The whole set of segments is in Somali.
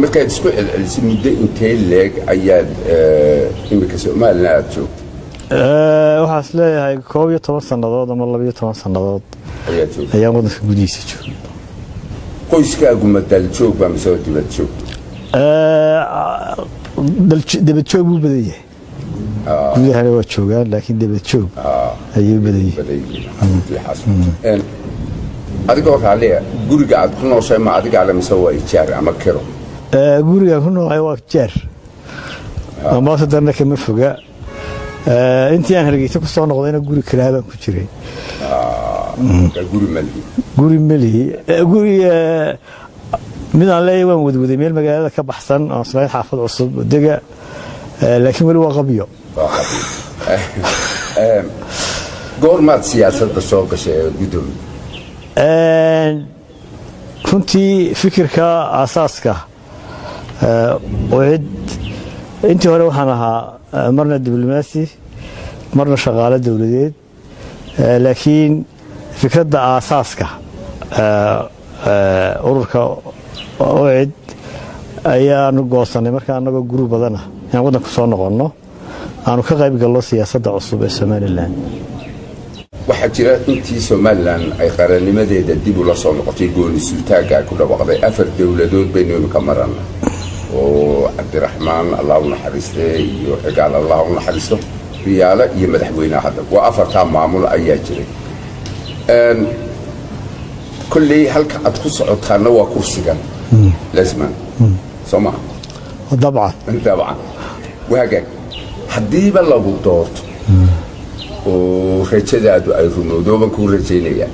markaad isku celcelisay muddo intee leeg ayaad imika Soomaaliland aad joogtay waxaan isleeyahay 12 sannadood ama 12 sannadood ayaan waddanka gudihiisa joogay qoyskaagu ma dal joog baa mise dibad joog dibad joog buu badan yahay gudahana waa joogaan laakiin dibad joog ayuu badan yahay adiga oo raaliya guriga aad ku nooshay ma adiga ala mise waa ijaar ama kiro guriga ku noolay waa ijaar ama sadarna kama foga intii aan Hargeysa ku soo noqdayna guri kalaabaan ku jiray guri mali mid aan leeyahay waan wadwaday meel magaalada ka baxsan oo Soomaaliya xaafad cusub dega laakiin wali waa qabiyo goormaad siyaasadda soo gashay gudoomiye runtii fikirka asaaska wad intii hore waxaan ahaa marna diblomaasi marna shaqaale dawladeed laakiin fikradda asaaska ururka wad ayaanu goosanay marka anagoo group badan ah aan waddanka soo noqono aanu ka qayb galno siyaasadda cusub ee Soomaaliland waxaa jira intii Soomaaliland ay qarannimadeeda dib u la soo noqotay gooni sultaaga ku dhawaaqday 4 dawladood baynu ka marana oo Cabdiraxmaan Allah u naxariistay iyo Cigaal Allah u naxariisto riyaala iyo madaxweynaha hadda waa 4 maamul ayaa jiray kulli halka aad ku socotaana waa kursigan lazman Soomaa طبعا واجد haddiiba lagu doorto oo rajadaadu ay rumowdo baan ku rajaynayaa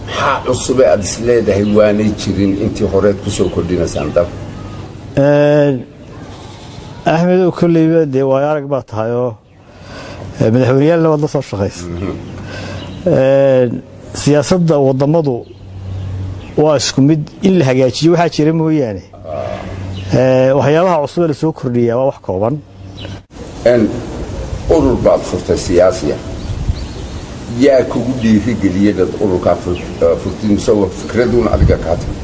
maxaa cusub aad isleedahay waanay jirin intii hore ku soo kordhinaysan dab Ahmed oo kulliba de waa arag baa tahay oo madaxweynaha wada soo shaqeys siyaasadda wadamadu waa isku mid in la hagaajiyo waxa jira mooyaane waxyaabaha cusub ee soo kordhiya waa wax kooban urur baad furtay siyaasiya yaa kugu dhiirigeliyay dad ururka furtin soo fikraduna adiga ka hadlay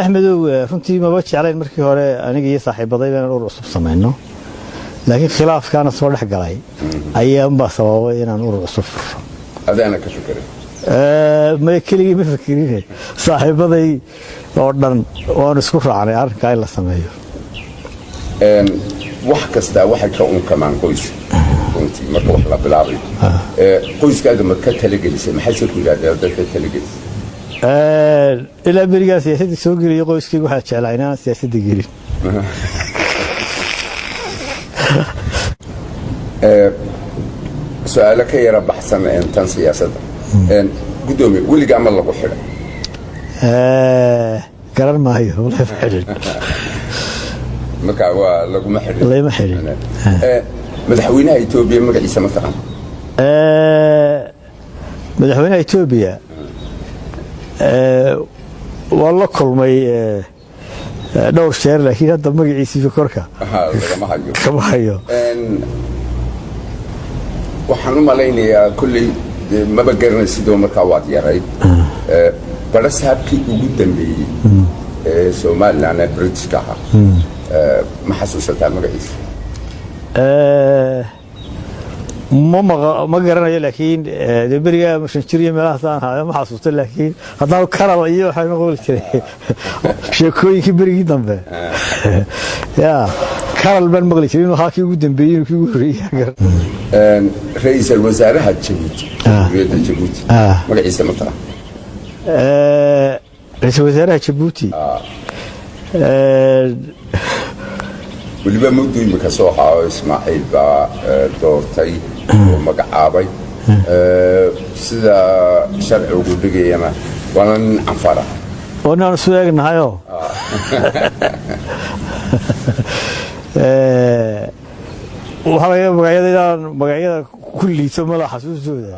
Ahmedow runtii ma jeclayn markii hore aniga iyo saaxiibaday baan urur cusub sameeyno laakiin khilaafkaana soo dhex galay ayaa ma sababay inaan urur cusub furo adana ka fikiray ma kaliya ma fikirin saaxiibaday oo dhan waan isku raacnay arrinka in la sameeyo wax kasta waxa ka kamaan qoys runtii marka wax la bilaabay qoyskaaga ma ka talagelisay maxay soo kulaadeen dadka talagelisay ila bariga siyaasadda soo geliyay qoyskayga waxa jeclaynaa siyaasadda gelin su'aalo ka yara baxsan tan siyaasadda gudoomiye weligaa ma lagu xidhay garan maayo wala xidhin marka waa laguma xidhin lama xidhin madaxweynaha Itoobiya magaciisa ma taqaan madaxweynaha Itoobiya waa la kulmay dhowr sheer laakiin hadda magaciisa korka kama hayo waxaan u malaynayaa kulli maba garanay sidoo markaa waad yaray balas habkii ugu dambeeyay Soomaaliland Britishka ma xasuusataa magaciisa ما قرنا لكن دبريا مش نشتري ملاحظة هذا ما حصلت لكن هذا كرر أيه حين نقول كذا شكوي كبير جدا به يا كرر بن مغلي كذا وهاكي قدام بيجي وكيقول رئيس الوزراء هتجيبوتي رئيس جيبوتي ما رئيس المطار رئيس الوزراء جيبوتي waliba muddo imika soo xaao Ismaaciil baa doortay oo magacaabay sida sharcigu dhigayana waan anfara wana soo eegnahayo waxa laga magacyada kulliisa ma la xasuusooda